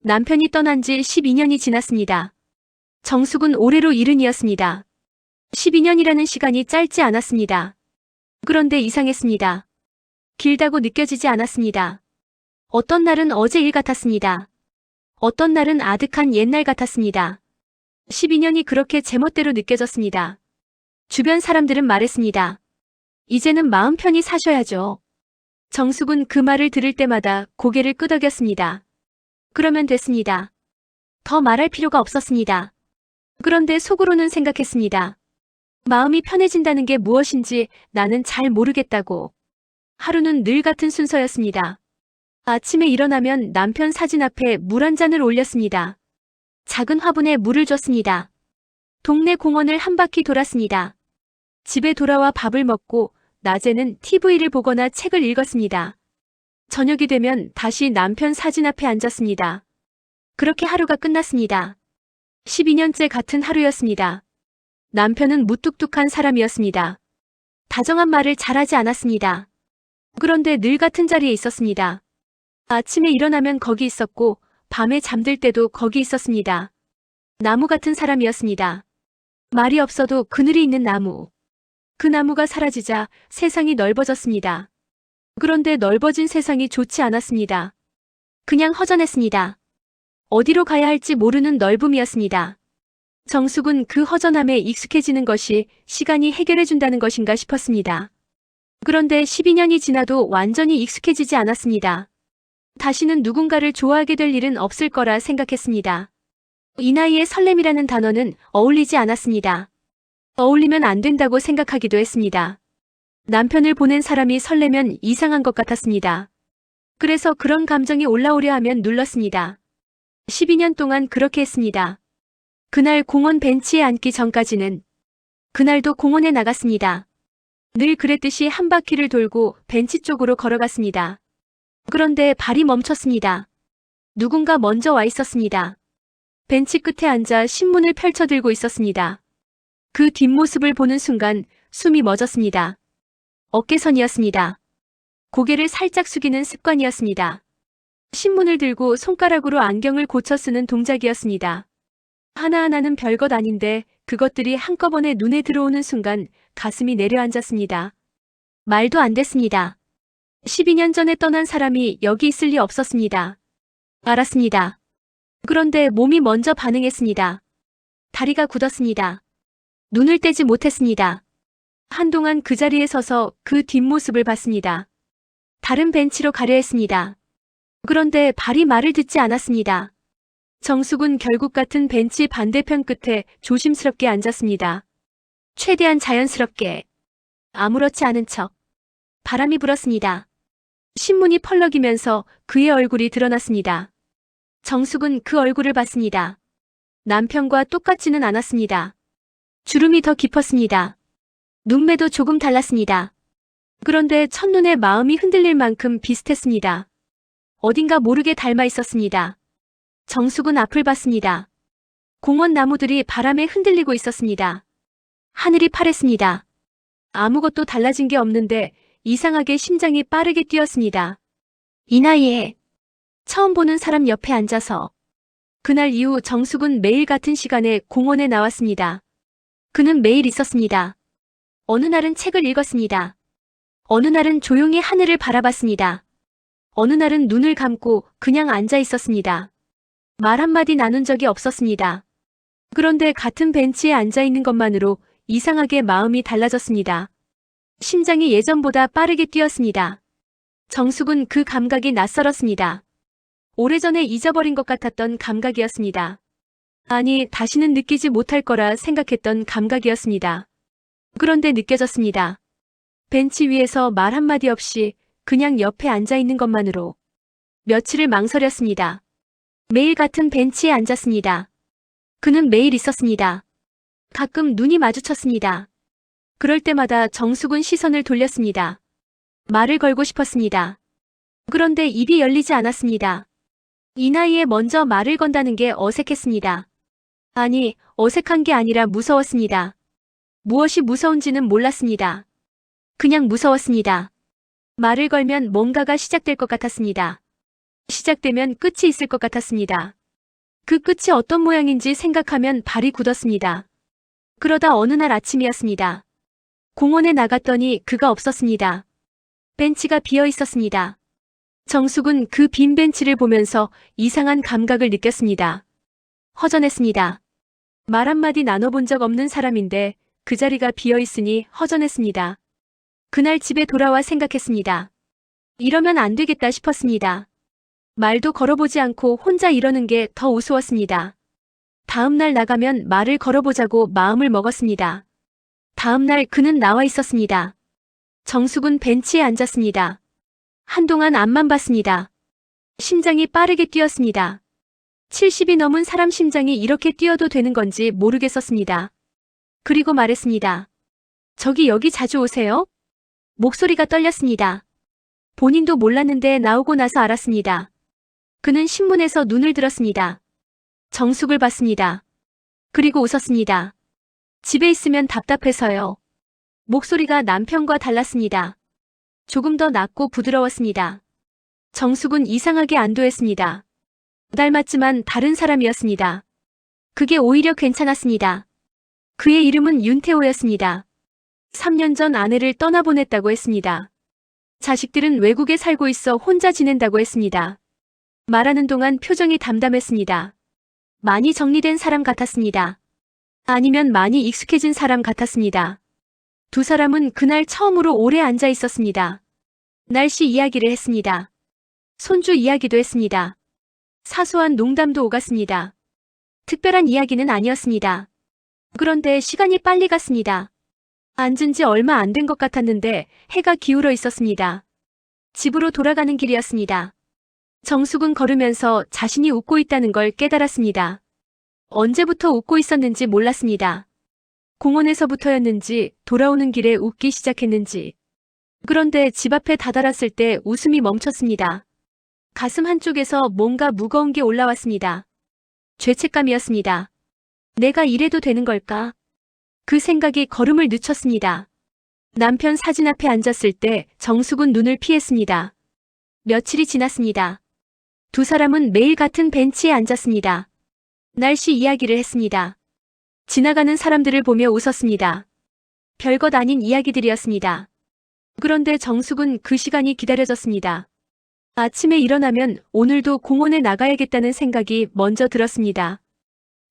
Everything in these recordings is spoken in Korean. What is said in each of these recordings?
남편이 떠난 지 12년이 지났습니다. 정숙은 올해로 70이었습니다. 12년이라는 시간이 짧지 않았습니다. 그런데 이상했습니다. 길다고 느껴지지 않았습니다. 어떤 날은 어제 일 같았습니다. 어떤 날은 아득한 옛날 같았습니다. 12년이 그렇게 제멋대로 느껴졌습니다. 주변 사람들은 말했습니다. 이제는 마음 편히 사셔야죠. 정숙은 그 말을 들을 때마다 고개를 끄덕였습니다. 그러면 됐습니다. 더 말할 필요가 없었습니다. 그런데 속으로는 생각했습니다. 마음이 편해진다는 게 무엇인지 나는 잘 모르겠다고. 하루는 늘 같은 순서였습니다. 아침에 일어나면 남편 사진 앞에 물 한 잔을 올렸습니다. 작은 화분에 물을 줬습니다. 동네 공원을 한 바퀴 돌았습니다. 집에 돌아와 밥을 먹고 낮에는 TV를 보거나 책을 읽었습니다. 저녁이 되면 다시 남편 사진 앞에 앉았습니다. 그렇게 하루가 끝났습니다. 12년째 같은 하루였습니다. 남편은 무뚝뚝한 사람이었습니다. 다정한 말을 잘하지 않았습니다. 그런데 늘 같은 자리에 있었습니다. 아침에 일어나면 거기 있었고 밤에 잠들 때도 거기 있었습니다. 나무 같은 사람이었습니다. 말이 없어도 그늘이 있는 나무. 그 나무가 사라지자 세상이 넓어졌습니다. 그런데 넓어진 세상이 좋지 않았습니다. 그냥 허전했습니다. 어디로 가야 할지 모르는 넓음이었습니다. 정숙은 그 허전함에 익숙해지는 것이 시간이 해결해준다는 것인가 싶었습니다. 그런데 12년이 지나도 완전히 익숙해지지 않았습니다. 다시는 누군가를 좋아하게 될 일은 없을 거라 생각했습니다. 이 나이에 설렘이라는 단어는 어울리지 않았습니다. 어울리면 안 된다고 생각하기도 했습니다. 남편을 보낸 사람이 설레면 이상한 것 같았습니다. 그래서 그런 감정이 올라오려 하면 눌렀습니다. 12년 동안 그렇게 했습니다. 그날 공원 벤치에 앉기 전까지는 그날도 공원에 나갔습니다. 늘 그랬듯이 한 바퀴를 돌고 벤치 쪽으로 걸어갔습니다. 그런데 발이 멈췄습니다. 누군가 먼저 와 있었습니다. 벤치 끝에 앉아 신문을 펼쳐들고 있었습니다. 그 뒷모습을 보는 순간 숨이 멎었습니다. 어깨선이었습니다. 고개를 살짝 숙이는 습관이었습니다. 신문을 들고 손가락으로 안경을 고쳐 쓰는 동작이었습니다. 하나하나는 별것 아닌데 그것들이 한꺼번에 눈에 들어오는 순간 가슴이 내려앉았습니다. 말도 안 됐습니다. 12년 전에 떠난 사람이 여기 있을 리 없었습니다. 알았습니다. 그런데 몸이 먼저 반응했습니다. 다리가 굳었습니다. 눈을 떼지 못했습니다. 한동안 그 자리에 서서 그 뒷모습을 봤습니다. 다른 벤치로 가려 했습니다. 그런데 발이 말을 듣지 않았습니다. 정숙은 결국 같은 벤치 반대편 끝에 조심스럽게 앉았습니다. 최대한 자연스럽게. 아무렇지 않은 척. 바람이 불었습니다. 신문이 펄럭이면서 그의 얼굴이 드러났습니다. 정숙은 그 얼굴을 봤습니다. 남편과 똑같지는 않았습니다. 주름이 더 깊었습니다. 눈매도 조금 달랐습니다. 그런데 첫눈에 마음이 흔들릴 만큼 비슷했습니다. 어딘가 모르게 닮아 있었습니다. 정숙은 앞을 봤습니다. 공원 나무들이 바람에 흔들리고 있었습니다. 하늘이 파랬습니다. 아무것도 달라진 게 없는데 이상하게 심장이 빠르게 뛰었습니다. 이 나이에 처음 보는 사람 옆에 앉아서. 그날 이후 정숙은 매일 같은 시간에 공원에 나왔습니다. 그는 매일 있었습니다. 어느 날은 책을 읽었습니다. 어느 날은 조용히 하늘을 바라봤습니다. 어느 날은 눈을 감고 그냥 앉아 있었습니다. 말 한마디 나눈 적이 없었습니다. 그런데 같은 벤치에 앉아 있는 것만으로 이상하게 마음이 달라졌습니다. 심장이 예전보다 빠르게 뛰었습니다. 정숙은 그 감각이 낯설었습니다. 오래전에 잊어버린 것 같았던 감각이었습니다. 아니, 다시는 느끼지 못할 거라 생각했던 감각이었습니다. 그런데 느껴졌습니다. 벤치 위에서 말 한마디 없이 그냥 옆에 앉아 있는 것만으로 며칠을 망설였습니다. 매일 같은 벤치에 앉았습니다. 그는 매일 있었습니다. 가끔 눈이 마주쳤습니다. 그럴 때마다 정숙은 시선을 돌렸습니다. 말을 걸고 싶었습니다. 그런데 입이 열리지 않았습니다. 이 나이에 먼저 말을 건다는 게 어색했습니다. 아니, 어색한 게 아니라 무서웠습니다. 무엇이 무서운지는 몰랐습니다. 그냥 무서웠습니다. 말을 걸면 뭔가가 시작될 것 같았습니다. 시작되면 끝이 있을 것 같았습니다. 그 끝이 어떤 모양인지 생각하면 발이 굳었습니다. 그러다 어느 날 아침이었습니다. 공원에 나갔더니 그가 없었습니다. 벤치가 비어 있었습니다. 정숙은 그 빈 벤치를 보면서 이상한 감각을 느꼈습니다. 허전했습니다. 말 한마디 나눠본 적 없는 사람인데 그 자리가 비어 있으니 허전했습니다. 그날 집에 돌아와 생각했습니다. 이러면 안 되겠다 싶었습니다. 말도 걸어보지 않고 혼자 이러는 게 더 우스웠습니다. 다음날 나가면 말을 걸어보자고 마음을 먹었습니다. 다음날 그는 나와 있었습니다. 정숙은 벤치에 앉았습니다. 한동안 앞만 봤습니다. 심장이 빠르게 뛰었습니다. 70이 넘은 사람 심장이 이렇게 뛰어도 되는 건지 모르겠었습니다. 그리고 말했습니다. 저기 여기 자주 오세요? 목소리가 떨렸습니다. 본인도 몰랐는데 나오고 나서 알았습니다. 그는 신문에서 눈을 들었습니다. 정숙을 봤습니다. 그리고 웃었습니다. 집에 있으면 답답해서요. 목소리가 남편과 달랐습니다. 조금 더 낮고 부드러웠습니다. 정숙은 이상하게 안도했습니다. 닮았지만 다른 사람이었습니다. 그게 오히려 괜찮았습니다. 그의 이름은 윤태호였습니다. 3년 전 아내를 떠나보냈다고 했습니다. 자식들은 외국에 살고 있어 혼자 지낸다고 했습니다. 말하는 동안 표정이 담담했습니다. 많이 정리된 사람 같았습니다. 아니면 많이 익숙해진 사람 같았습니다. 두 사람은 그날 처음으로 오래 앉아 있었습니다. 날씨 이야기를 했습니다. 손주 이야기도 했습니다. 사소한 농담도 오갔습니다. 특별한 이야기는 아니었습니다. 그런데 시간이 빨리 갔습니다. 앉은 지 얼마 안 된 것 같았는데 해가 기울어 있었습니다. 집으로 돌아가는 길이었습니다. 정숙은 걸으면서 자신이 웃고 있다는 걸 깨달았습니다. 언제부터 웃고 있었는지 몰랐습니다. 공원에서부터였는지 돌아오는 길에 웃기 시작했는지. 그런데 집 앞에 다다랐을 때 웃음이 멈췄습니다. 가슴 한쪽에서 뭔가 무거운 게 올라왔습니다. 죄책감이었습니다. 내가 이래도 되는 걸까? 그 생각이 걸음을 늦췄습니다. 남편 사진 앞에 앉았을 때 정숙은 눈을 피했습니다. 며칠이 지났습니다. 두 사람은 매일 같은 벤치에 앉았습니다. 날씨 이야기를 했습니다. 지나가는 사람들을 보며 웃었습니다. 별것 아닌 이야기들이었습니다. 그런데 정숙은 그 시간이 기다려졌습니다. 아침에 일어나면 오늘도 공원에 나가야겠다는 생각이 먼저 들었습니다.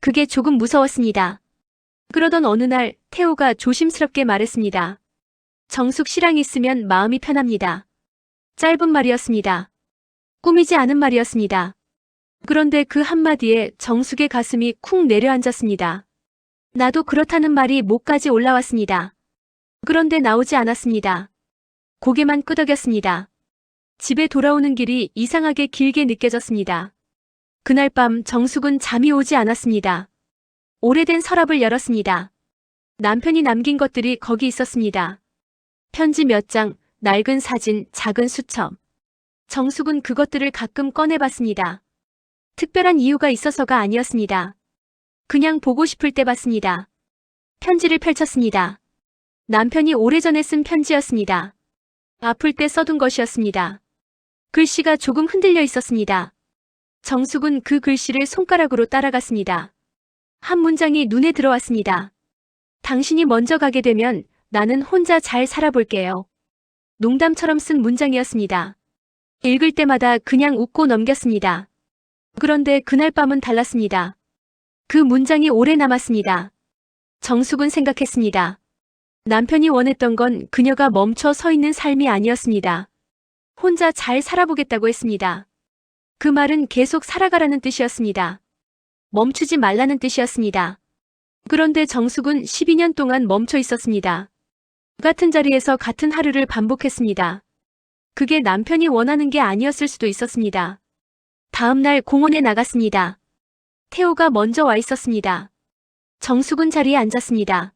그게 조금 무서웠습니다. 그러던 어느 날 태호가 조심스럽게 말했습니다. 정숙 씨랑 있으면 마음이 편합니다. 짧은 말이었습니다. 꾸미지 않은 말이었습니다. 그런데 그 한마디에 정숙의 가슴이 쿵 내려앉았습니다. 나도 그렇다는 말이 목까지 올라왔습니다. 그런데 나오지 않았습니다. 고개만 끄덕였습니다. 집에 돌아오는 길이 이상하게 길게 느껴졌습니다. 그날 밤 정숙은 잠이 오지 않았습니다. 오래된 서랍을 열었습니다. 남편이 남긴 것들이 거기 있었습니다. 편지 몇 장, 낡은 사진, 작은 수첩. 정숙은 그것들을 가끔 꺼내봤습니다. 특별한 이유가 있어서가 아니었습니다. 그냥 보고 싶을 때 봤습니다. 편지를 펼쳤습니다. 남편이 오래전에 쓴 편지였습니다. 아플 때 써둔 것이었습니다. 글씨가 조금 흔들려 있었습니다. 정숙은 그 글씨를 손가락으로 따라갔습니다. 한 문장이 눈에 들어왔습니다. 당신이 먼저 가게 되면 나는 혼자 잘 살아볼게요. 농담처럼 쓴 문장이었습니다. 읽을 때마다 그냥 웃고 넘겼습니다. 그런데 그날 밤은 달랐습니다. 그 문장이 오래 남았습니다. 정숙은 생각했습니다. 남편이 원했던 건 그녀가 멈춰 서 있는 삶이 아니었습니다. 혼자 잘 살아보겠다고 했습니다. 그 말은 계속 살아가라는 뜻이었습니다. 멈추지 말라는 뜻이었습니다. 그런데 정숙은 12년 동안 멈춰 있었습니다. 같은 자리에서 같은 하루를 반복했습니다. 그게 남편이 원하는 게 아니었을 수도 있었습니다. 다음 날 공원에 나갔습니다. 태호가 먼저 와 있었습니다. 정숙은 자리에 앉았습니다.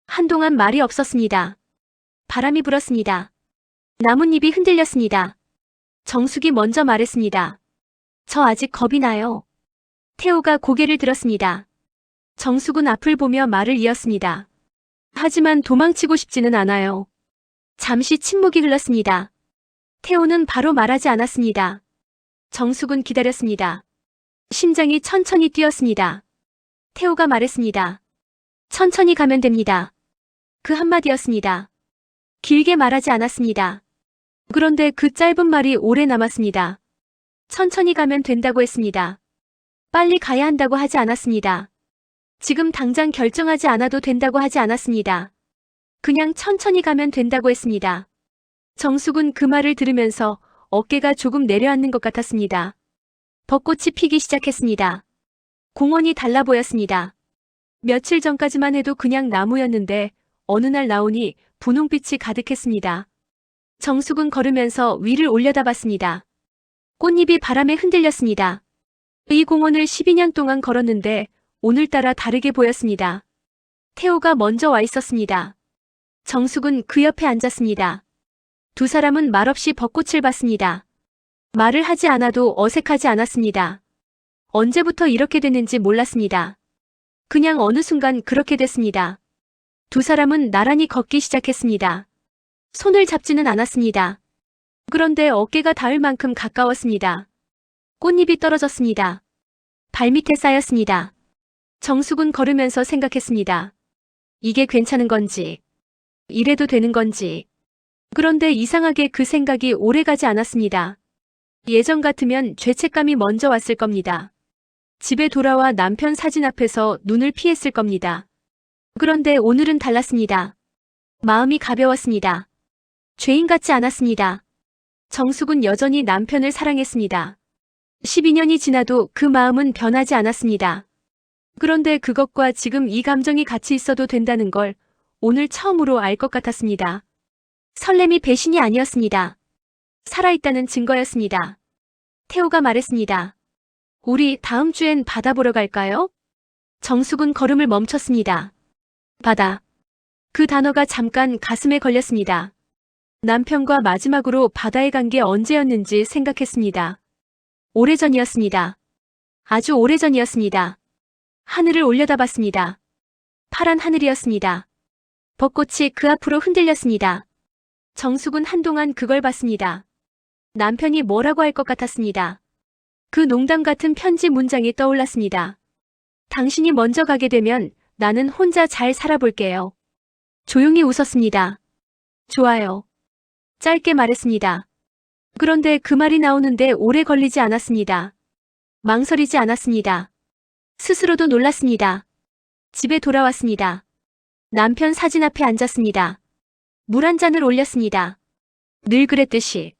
한동안 말이 없었습니다. 바람이 불었습니다. 나뭇잎이 흔들렸습니다. 정숙이 먼저 말했습니다. 저 아직 겁이 나요. 태호가 고개를 들었습니다. 정숙은 앞을 보며 말을 이었습니다. 하지만 도망치고 싶지는 않아요. 잠시 침묵이 흘렀습니다. 태호는 바로 말하지 않았습니다. 정숙은 기다렸습니다. 심장이 천천히 뛰었습니다. 태호가 말했습니다. 천천히 가면 됩니다. 그 한마디였습니다. 길게 말하지 않았습니다. 그런데 그 짧은 말이 오래 남았습니다. 천천히 가면 된다고 했습니다. 빨리 가야 한다고 하지 않았습니다. 지금 당장 결정하지 않아도 된다고 하지 않았습니다. 그냥 천천히 가면 된다고 했습니다. 정숙은 그 말을 들으면서 어깨가 조금 내려앉는 것 같았습니다. 벚꽃이 피기 시작했습니다. 공원이 달라 보였습니다. 며칠 전까지만 해도 그냥 나무였는데 어느 날 나오니 분홍빛이 가득했습니다. 정숙은 걸으면서 위를 올려다봤습니다. 꽃잎이 바람에 흔들렸습니다. 이 공원을 12년 동안 걸었는데 오늘따라 다르게 보였습니다. 태호가 먼저 와 있었습니다. 정숙은 그 옆에 앉았습니다. 두 사람은 말없이 벚꽃을 봤습니다. 말을 하지 않아도 어색하지 않았습니다. 언제부터 이렇게 됐는지 몰랐습니다. 그냥 어느 순간 그렇게 됐습니다. 두 사람은 나란히 걷기 시작했습니다. 손을 잡지는 않았습니다. 그런데 어깨가 닿을 만큼 가까웠습니다. 꽃잎이 떨어졌습니다. 발밑에 쌓였습니다. 정숙은 걸으면서 생각했습니다. 이게 괜찮은 건지, 이래도 되는 건지. 그런데 이상하게 그 생각이 오래가지 않았습니다. 예전 같으면 죄책감이 먼저 왔을 겁니다. 집에 돌아와 남편 사진 앞에서 눈을 피했을 겁니다. 그런데 오늘은 달랐습니다. 마음이 가벼웠습니다. 죄인 같지 않았습니다. 정숙은 여전히 남편을 사랑했습니다. 12년이 지나도 그 마음은 변하지 않았습니다. 그런데 그것과 지금 이 감정이 같이 있어도 된다는 걸 오늘 처음으로 알 것 같았습니다. 설렘이 배신이 아니었습니다. 살아있다는 증거였습니다. 태호가 말했습니다. 우리 다음 주엔 바다 보러 갈까요? 정숙은 걸음을 멈췄습니다. 바다. 그 단어가 잠깐 가슴에 걸렸습니다. 남편과 마지막으로 바다에 간 게 언제였는지 생각했습니다. 오래전이었습니다. 아주 오래전이었습니다. 하늘을 올려다봤습니다. 파란 하늘이었습니다. 벚꽃이 그 앞으로 흔들렸습니다. 정숙은 한동안 그걸 봤습니다. 남편이 뭐라고 할 것 같았습니다. 그 농담 같은 편지 문장이 떠올랐습니다. 당신이 먼저 가게 되면 나는 혼자 잘 살아볼게요. 조용히 웃었습니다. 좋아요. 짧게 말했습니다. 그런데 그 말이 나오는데 오래 걸리지 않았습니다. 망설이지 않았습니다. 스스로도 놀랐습니다. 집에 돌아왔습니다. 남편 사진 앞에 앉았습니다. 물 한 잔을 올렸습니다. 늘 그랬듯이.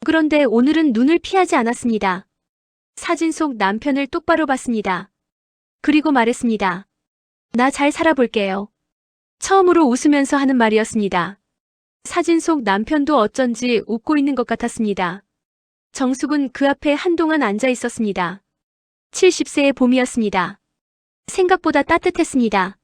그런데 오늘은 눈을 피하지 않았습니다. 사진 속 남편을 똑바로 봤습니다. 그리고 말했습니다. 나 잘 살아볼게요. 처음으로 웃으면서 하는 말이었습니다. 사진 속 남편도 어쩐지 웃고 있는 것 같았습니다. 정숙은 그 앞에 한동안 앉아 있었습니다. 70세의 봄이었습니다. 생각보다 따뜻했습니다.